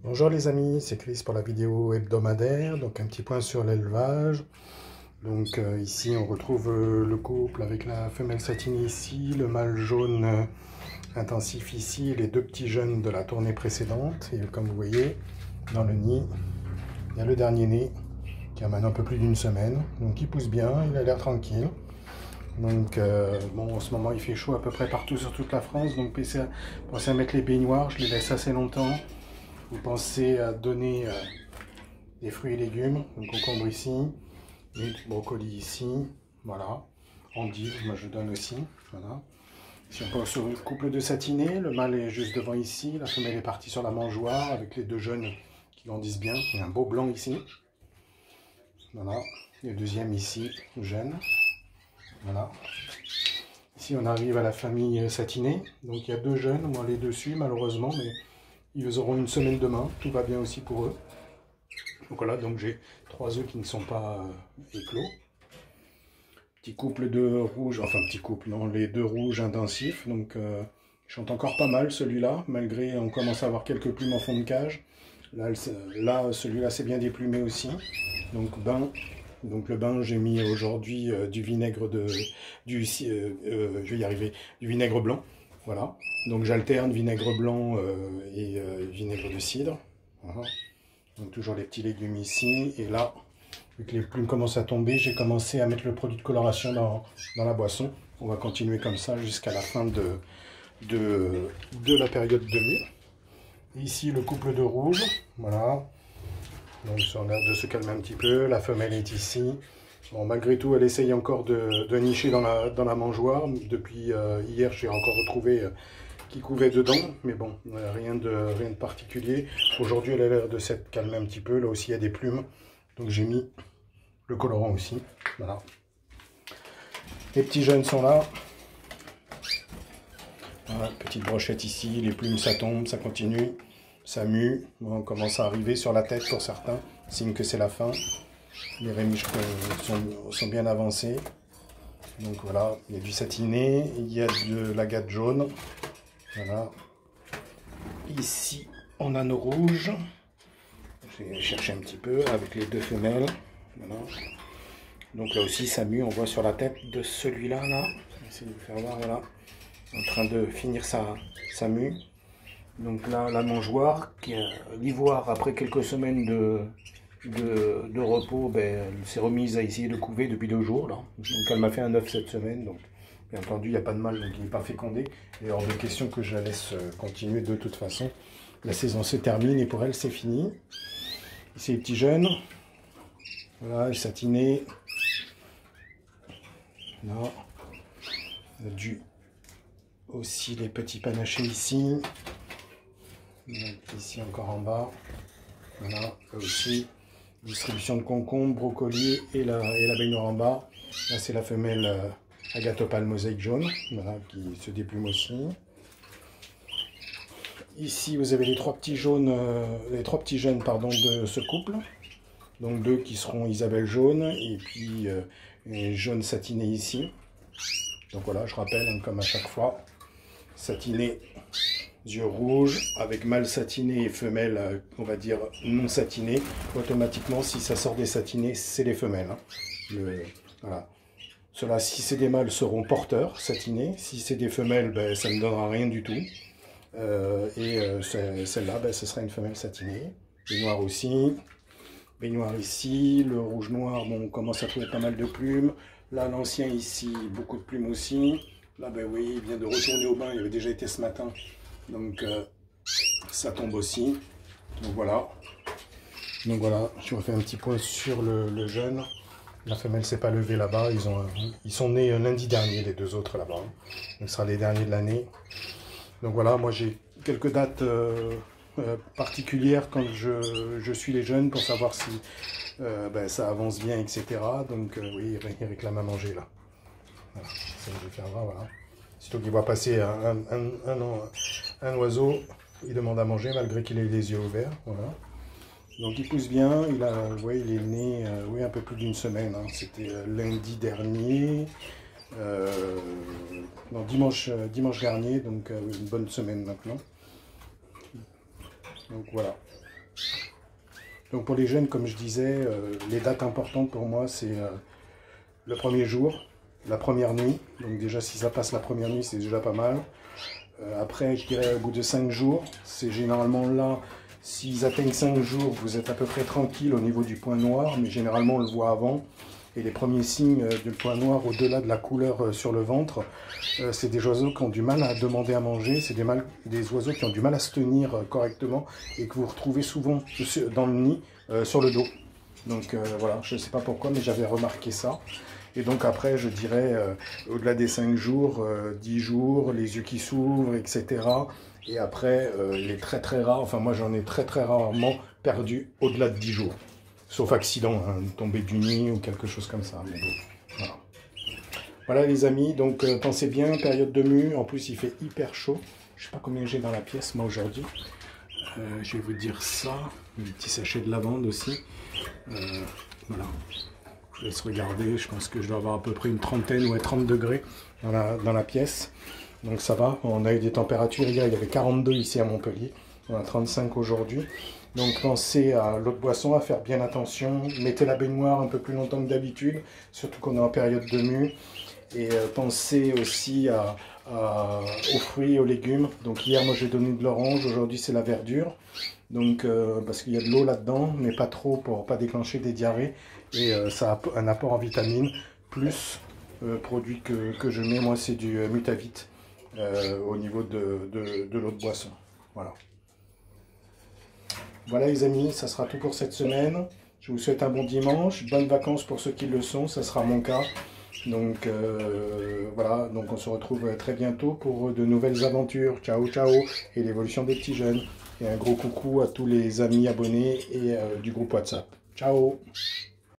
Bonjour les amis, c'est Chris pour la vidéo hebdomadaire, donc un petit point sur l'élevage. Donc ici on retrouve le couple avec la femelle satinée ici, le mâle jaune intensif ici, les deux petits jeunes de la tournée précédente. Et comme vous voyez, dans le nid, il y a le dernier né qui a maintenant un peu plus d'une semaine. Donc il pousse bien, il a l'air tranquille. Donc bon, en ce moment il fait chaud à peu près partout sur toute la France, donc pensez à mettre les baignoires, je les laisse assez longtemps. Vous pensez à donner des fruits et légumes, donc concombre ici, et du brocoli ici, voilà. Endives, moi je donne aussi, voilà. Si on pense sur le couple de satinés, le mâle est juste devant ici, la femelle est partie sur la mangeoire avec les deux jeunes qui grandissent bien. Il y a un beau blanc ici, voilà. Et le deuxième ici, jeune, voilà. Ici on arrive à la famille satinée, donc il y a deux jeunes, moi les dessus malheureusement, mais ils auront une semaine demain, tout va bien aussi pour eux. Donc voilà, donc j'ai 3 œufs qui ne sont pas éclos. Petit couple de rouges, enfin petit couple, non, les deux rouges intensifs. Donc ils chantent encore pas mal celui-là, malgré on commence à avoir quelques plumes en fond de cage. Là celui-là c'est bien déplumé aussi. Donc bain. Donc le bain, j'ai mis aujourd'hui du vinaigre je vais y arriver, du vinaigre blanc. Voilà. Donc j'alterne vinaigre blanc et vinaigre de cidre. Voilà. Donc toujours les petits légumes ici. Et là, vu que les plumes commencent à tomber, j'ai commencé à mettre le produit de coloration dans la boisson. On va continuer comme ça jusqu'à la fin de la période de mai. Ici, le couple de rouge. Voilà. Donc ça a l'air de se calmer un petit peu. La femelle est ici. Bon, malgré tout, elle essaye encore de nicher dans la mangeoire. Depuis hier, j'ai encore retrouvé qui couvait dedans, mais bon, rien de particulier. Aujourd'hui, elle a l'air de s'être calmée un petit peu. Là aussi, il y a des plumes. Donc j'ai mis le colorant aussi. Voilà. Les petits jeunes sont là. Voilà, petite brochette ici. Les plumes, ça tombe, ça continue. Ça mue. Bon, on commence à arriver sur la tête pour certains. Signe que c'est la fin. Les rémiges sont bien avancées. Donc voilà, il y a du satiné, il y a de l'agate jaune. Voilà. Ici, on a nos rouges. Je vais chercher un petit peu avec les deux femelles. Voilà. Donc là aussi, ça mue. On voit sur la tête de celui-là, là. Je vais essayer de vous faire voir, voilà. En train de finir sa mue. Donc là, la mangeoire, l'ivoire, après quelques semaines de repos, ben, elle s'est remise à essayer de couver depuis 2 jours. Là. Donc elle m'a fait un œuf cette semaine. Donc bien entendu, il n'y a pas de mal, donc il n'est pas fécondé. Et hors de question que je la laisse continuer de toute façon. La saison se termine et pour elle, c'est fini. Ici, les petits jeunes. Voilà, satinés. Là. Aussi les petits panachés ici. Ici encore en bas. Voilà, là aussi. Distribution de concombre, brocoli et la baignoire en bas. Là, c'est la femelle Agatopale mosaïque jaune, voilà, qui se déplume aussi. Ici, vous avez les trois petits jeunes pardon, de ce couple. Donc 2 qui seront Isabelle jaune et puis une jaune satinée ici. Donc voilà, je rappelle, hein, comme à chaque fois, satiné, yeux rouges, avec mâle satiné et femelle, on va dire, non satiné. Automatiquement, si ça sort des satinés, c'est les femelles. Hein. Voilà. Ceux-là, si c'est des mâles, seront porteurs, satinés. Si c'est des femelles, ben, ça ne donnera rien du tout. Celle-là, ben, ce sera une femelle satinée. Baignoire aussi. Baignoire ici. Le rouge-noir, bon, on commence à trouver pas mal de plumes. Là, l'ancien ici, beaucoup de plumes aussi. Là, ben oui, il vient de retourner au bain. Il avait déjà été ce matin. Donc, ça tombe aussi. Donc voilà. Je refais un petit point sur le jeune. La femelle s'est pas levée là-bas. Ils sont nés lundi dernier, les 2 autres là-bas. Ce sera les derniers de l'année. Donc voilà, moi j'ai quelques dates particulières quand je suis les jeunes pour savoir si ben, ça avance bien, etc. Donc oui, il réclame à manger là. Voilà, ça je vais faire voir, voilà. Surtout qu'il voit passer un oiseau, il demande à manger malgré qu'il ait les yeux ouverts. Voilà. Donc il pousse bien, il est né oui, un peu plus d'une semaine, hein. C'était lundi dernier, non, dimanche dernier, donc une bonne semaine maintenant. Donc voilà. Donc pour les jeunes, comme je disais, les dates importantes pour moi, c'est le premier jour, la première nuit. Donc déjà, si ça passe la première nuit, c'est déjà pas mal. Après, je dirais au bout de 5 jours, c'est généralement là, s'ils atteignent 5 jours, vous êtes à peu près tranquille au niveau du point noir, mais généralement on le voit avant. Et les premiers signes du point noir, au-delà de la couleur sur le ventre, c'est des oiseaux qui ont du mal à demander à manger, c'est des oiseaux qui ont du mal à se tenir correctement et que vous retrouvez souvent dans le nid, sur le dos. Donc voilà, je ne sais pas pourquoi, mais j'avais remarqué ça. Et donc après, je dirais, au-delà des 5 jours, 10 jours, les yeux qui s'ouvrent, etc. Et après, il est très très rare, enfin moi j'en ai très très rarement perdu au-delà de 10 jours. Sauf accident, hein, tomber du nid ou quelque chose comme ça. Mais bon, voilà. Voilà les amis, donc pensez bien, période de mue, en plus il fait hyper chaud. Je ne sais pas combien j'ai dans la pièce moi aujourd'hui. Je vais vous dire ça, un petit sachet de lavande aussi. Voilà. Je laisse regarder, je pense que je dois avoir à peu près une trentaine ou 30 degrés dans la pièce. Donc ça va, on a eu des températures, hier il y avait 42 ici à Montpellier, on a 35 aujourd'hui. Donc pensez à l'eau de boisson, à faire bien attention, mettez la baignoire un peu plus longtemps que d'habitude, surtout qu'on est en période de mue. Et pensez aussi aux fruits et aux légumes. Donc hier moi j'ai donné de l'orange, aujourd'hui c'est la verdure. Donc parce qu'il y a de l'eau là-dedans, mais pas trop pour pas déclencher des diarrhées. Et ça a un apport en vitamines, plus produit que je mets, moi c'est du Mutavit au niveau de l'eau de boisson. Voilà. Voilà les amis, ça sera tout pour cette semaine. Je vous souhaite un bon dimanche, bonnes vacances pour ceux qui le sont, ça sera mon cas. Donc voilà, donc on se retrouve très bientôt pour de nouvelles aventures. Ciao ciao et l'évolution des petits jeunes. Et un gros coucou à tous les amis abonnés et du groupe WhatsApp. Ciao.